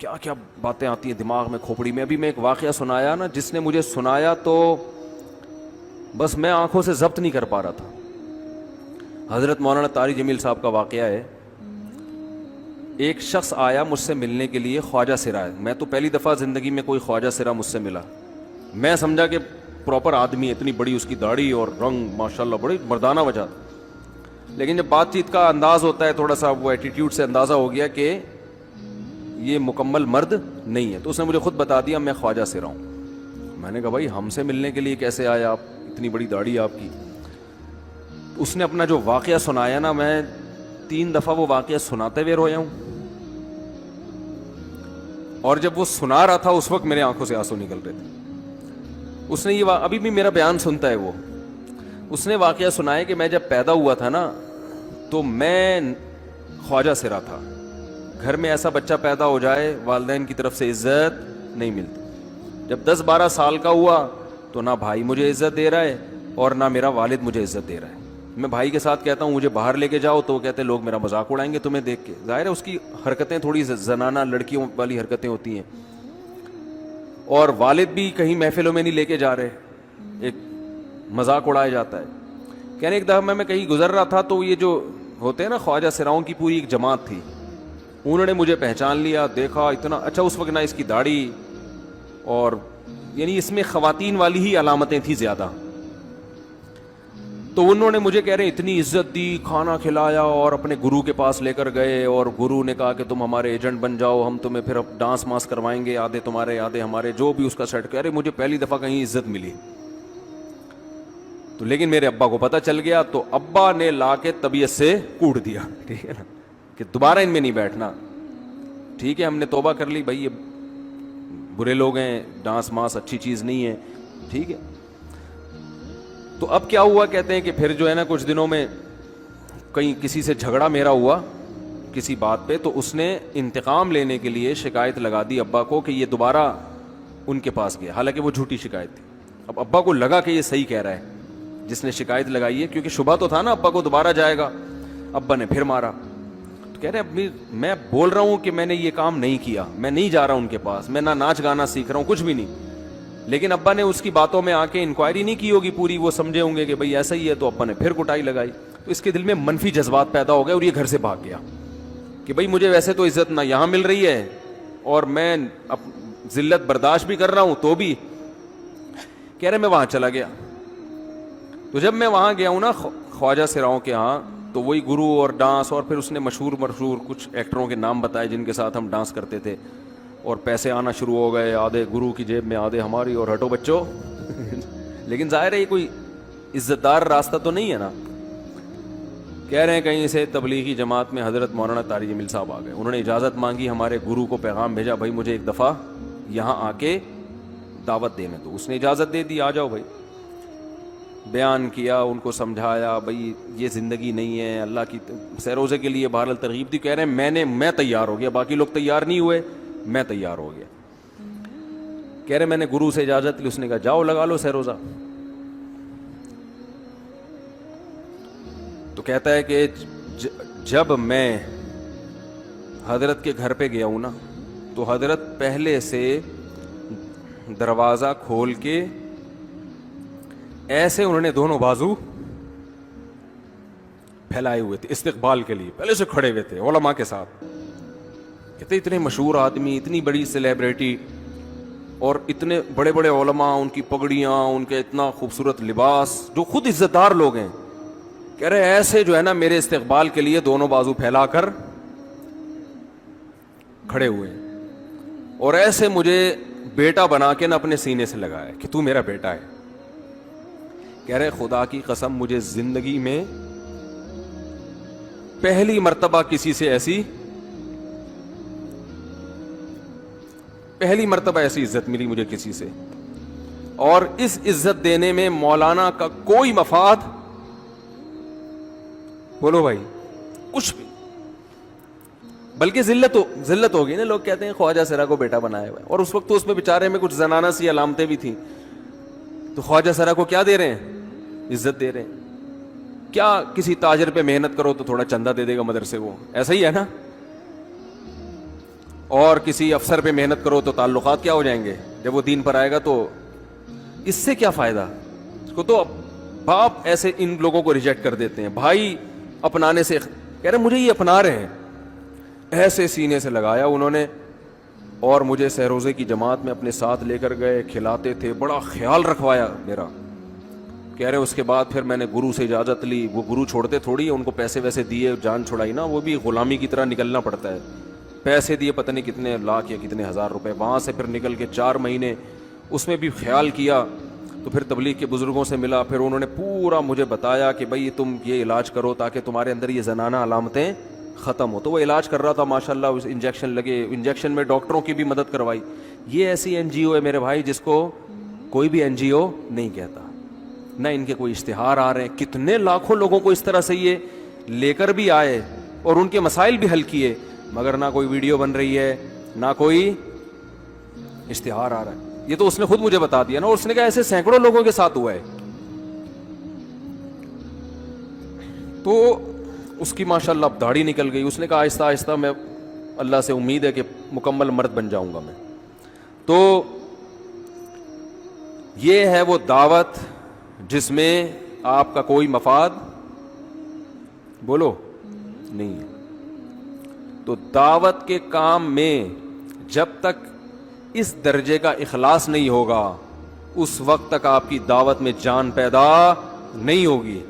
کیا کیا باتیں آتی ہیں دماغ میں کھوپڑی میں. ابھی میں ایک واقعہ سنایا نا, جس نے مجھے سنایا تو بس میں آنکھوں سے ضبط نہیں کر پا رہا تھا. حضرت مولانا طاری جمیل صاحب کا واقعہ ہے. ایک شخص آیا مجھ سے ملنے کے لیے, خواجہ سرا ہے. میں تو پہلی دفعہ زندگی میں کوئی خواجہ سرا مجھ سے ملا. میں سمجھا کہ پراپر آدمی ہے, اتنی بڑی اس کی داڑھی اور رنگ ماشاءاللہ بڑی مردانہ وجہ. لیکن جب بات چیت کا انداز ہوتا ہے تھوڑا سا, وہ ایٹیٹیوڈ سے اندازہ ہو گیا کہ یہ مکمل مرد نہیں ہے. تو اس نے مجھے خود بتا دیا میں خواجہ سرا ہوں. میں نے کہا بھائی ہم سے ملنے کے لیے کیسے آئے آپ, اتنی بڑی داڑھی آپ کی. اس نے اپنا جو واقعہ سنایا نا, میں 3 دفعہ وہ واقعہ سناتے ہوئے رویا ہوں. اور جب وہ سنا رہا تھا اس وقت میرے آنکھوں سے آنسو نکل رہے تھے. اس نے یہ ابھی بھی میرا بیان سنتا ہے وہ. اس نے واقعہ سنایا کہ میں جب پیدا ہوا تھا نا تو میں خواجہ سرا تھا. گھر میں ایسا بچہ پیدا ہو جائے والدین کی طرف سے عزت نہیں ملتی. جب 10-12 سال کا ہوا تو نہ بھائی مجھے عزت دے رہا ہے اور نہ میرا والد مجھے عزت دے رہا ہے. میں بھائی کے ساتھ کہتا ہوں مجھے باہر لے کے جاؤ تو وہ کہتے ہیں لوگ میرا مذاق اڑائیں گے تمہیں دیکھ کے. ظاہر ہے اس کی حرکتیں تھوڑی زنانہ لڑکیوں والی حرکتیں ہوتی ہیں. اور والد بھی کہیں محفلوں میں نہیں لے کے جا رہے, ایک مذاق اڑایا جاتا ہے. کہنے ایک دفعہ میں کہیں گزر رہا تھا تو یہ جو ہوتے ہیں نا خواجہ سراؤں کی پوری ایک جماعت تھی, انہوں نے مجھے پہچان لیا, دیکھا اتنا اچھا. اس وقت نہ اس کی داڑھی اور یعنی اس میں خواتین والی ہی علامتیں تھیں زیادہ. تو انہوں نے مجھے کہہ رہے اتنی عزت دی, کھانا کھلایا اور اپنے گرو کے پاس لے کر گئے. اور گرو نے کہا کہ تم ہمارے ایجنٹ بن جاؤ, ہم تمہیں پھر ڈانس ماس کروائیں گے, آدھے تمہارے آدھے ہمارے, جو بھی اس کا سیٹ. کہہ رہے مجھے پہلی دفعہ کہیں عزت ملی. تو لیکن میرے ابا کو پتہ چل گیا تو ابا نے لا کے طبیعت سے کوٹ دیا, ٹھیک ہے نا, کہ دوبارہ ان میں نہیں بیٹھنا. ٹھیک ہے ہم نے توبہ کر لی, بھائی یہ برے لوگ ہیں, ڈانس ماس اچھی چیز نہیں ہے, ٹھیک ہے. تو اب کیا ہوا, کہتے ہیں کہ پھر جو ہے نا کچھ دنوں میں کہیں کسی سے جھگڑا میرا ہوا کسی بات پہ, تو اس نے انتقام لینے کے لیے شکایت لگا دی ابا کو کہ یہ دوبارہ ان کے پاس گیا. حالانکہ وہ جھوٹی شکایت تھی. اب ابا کو لگا کہ یہ صحیح کہہ رہا ہے جس نے شکایت لگائی ہے, کیونکہ شبہ تو تھا نا ابا کو دوبارہ جائے گا. ابا نے پھر مارا. تو کہہ رہے میں بول رہا ہوں کہ میں نے یہ کام نہیں کیا, میں نہیں جا رہا ان کے پاس, میں نہ ناچ گانا سیکھ رہا ہوں, کچھ بھی نہیں. لیکن ابا نے اس کی باتوں میں آ کے انکوائری نہیں کی ہوگی پوری, وہ سمجھے ہوں گے کہ بھئی ایسا ہی ہے. تو ابا نے پھر کٹائی لگائی. تو اس کے دل میں منفی جذبات پیدا ہو گئے اور یہ گھر سے بھاگ گیا کہ بھئی مجھے ویسے تو عزت نہ یہاں مل رہی ہے اور میں ذلت برداشت بھی کر رہا ہوں, تو بھی کہہ رہے میں وہاں چلا گیا. تو جب میں وہاں گیا ہوں نا خواجہ سراؤں کے ہاں, تو وہی گرو اور ڈانس, اور پھر اس نے مشہور کچھ ایکٹروں کے نام بتائے جن کے ساتھ ہم ڈانس کرتے تھے, اور پیسے آنا شروع ہو گئے, آدھے گرو کی جیب میں آدھے ہماری, اور ہٹو بچوں. لیکن ظاہر ہے یہ کوئی عزت دار راستہ تو نہیں ہے نا. کہہ رہے ہیں کہیں سے تبلیغی جماعت میں حضرت مولانا طاری جمیل صاحب آ گئے, انہوں نے اجازت مانگی, ہمارے گرو کو پیغام بھیجا بھائی مجھے ایک دفعہ یہاں آ کے دعوت دینے. تو اس نے اجازت دے دی, آ جاؤ بھائی. بیان کیا, ان کو سمجھایا بھائی یہ زندگی نہیں ہے, اللہ کی سیروزے کے لیے بہرحال ترغیب دی. کہہ رہے ہیں میں تیار ہو گیا, باقی لوگ تیار نہیں ہوئے, میں تیار ہو گیا. کہہ رہے میں نے گرو سے اجازت لی, اس نے کہا جاؤ لگا لو سیروزہ. تو کہتا ہے کہ جب میں حضرت کے گھر پہ گیا ہوں نا تو حضرت پہلے سے دروازہ کھول کے ایسے انہوں نے دونوں بازو پھیلائے ہوئے تھے استقبال کے لیے, پہلے سے کھڑے ہوئے تھے علماء کے ساتھ. کہتے اتنے مشہور آدمی, اتنی بڑی سیلیبریٹی, اور اتنے بڑے بڑے علماء, ان کی پگڑیاں, ان کے اتنا خوبصورت لباس, جو خود عزت دار لوگ ہیں. کہہ رہے ایسے جو ہے نا میرے استقبال کے لیے دونوں بازو پھیلا کر کھڑے ہوئے, اور ایسے مجھے بیٹا بنا کے نہ اپنے سینے سے لگایا کہ تو میرا بیٹا ہے. کہہ رہے خدا کی قسم مجھے زندگی میں پہلی مرتبہ کسی سے پہلی مرتبہ ایسی عزت ملی مجھے کسی سے, اور اس عزت دینے میں مولانا کا کوئی مفاد, بولو بھائی, کچھ بھی, بلکہ ذلت ہوگی نا. لوگ کہتے ہیں خواجہ سرا کو بیٹا بنایا ہوا ہے, اور اس وقت تو اس میں بیچارے میں کچھ زنانہ سی علامتیں بھی تھیں. تو خواجہ سرا کو کیا دے رہے ہیں, عزت دے رہے ہیں. کیا کسی تاجر پہ محنت کرو تو تھوڑا چندہ دے دے گا مدرسے, وہ ایسا ہی ہے نا. اور کسی افسر پہ محنت کرو تو تعلقات کیا ہو جائیں گے. جب وہ دین پر آئے گا تو اس سے کیا فائدہ. اس کو تو باپ ایسے ان لوگوں کو ریجیکٹ کر دیتے ہیں. بھائی اپنانے سے کہہ رہے مجھے یہ اپنا رہے ہیں, ایسے سینے سے لگایا انہوں نے, اور مجھے سہروزے کی جماعت میں اپنے ساتھ لے کر گئے, کھلاتے تھے, بڑا خیال رکھوایا میرا. کہہ رہے اس کے بعد پھر میں نے گرو سے اجازت لی. وہ گرو چھوڑتے تھوڑی, ان کو پیسے ویسے دیے, جان چھڑائی نا, وہ بھی غلامی کی طرح نکلنا پڑتا ہے. پیسے دیے پتہ نہیں کتنے لاکھ یا کتنے ہزار روپے, وہاں سے پھر نکل کے 4 مہینے اس میں بھی خیال کیا. تو پھر تبلیغ کے بزرگوں سے ملا, پھر انہوں نے پورا مجھے بتایا کہ بھائی تم یہ علاج کرو تاکہ تمہارے اندر یہ زنانہ علامتیں ختم ہو. تو وہ علاج کر رہا تھا ماشاءاللہ, انجیکشن لگے, انجیکشن میں ڈاکٹروں کی بھی مدد کروائی. یہ ایسی این جی او ہے میرے بھائی جس کو کوئی بھی این جی او نہیں کہتا, نہ ان کے کوئی اشتہار آ رہے ہیں. کتنے لاکھوں لوگوں کو اس طرح سے یہ لے کر بھی آئے اور ان کے مسائل بھی حل کیے, مگر نہ کوئی ویڈیو بن رہی ہے, نہ کوئی اشتہار آ رہا ہے. یہ تو اس نے خود مجھے بتا دیا نا, اور اس نے کہا ایسے سینکڑوں لوگوں کے ساتھ ہوا ہے. تو اس کی ماشاءاللہ اب داڑھی نکل گئی. اس نے کہا آہستہ آہستہ میں اللہ سے امید ہے کہ مکمل مرد بن جاؤں گا میں. تو یہ ہے وہ دعوت جس میں آپ کا کوئی مفاد بولو نہیں ہے. تو دعوت کے کام میں جب تک اس درجے کا اخلاص نہیں ہوگا, اس وقت تک آپ کی دعوت میں جان پیدا نہیں ہوگی.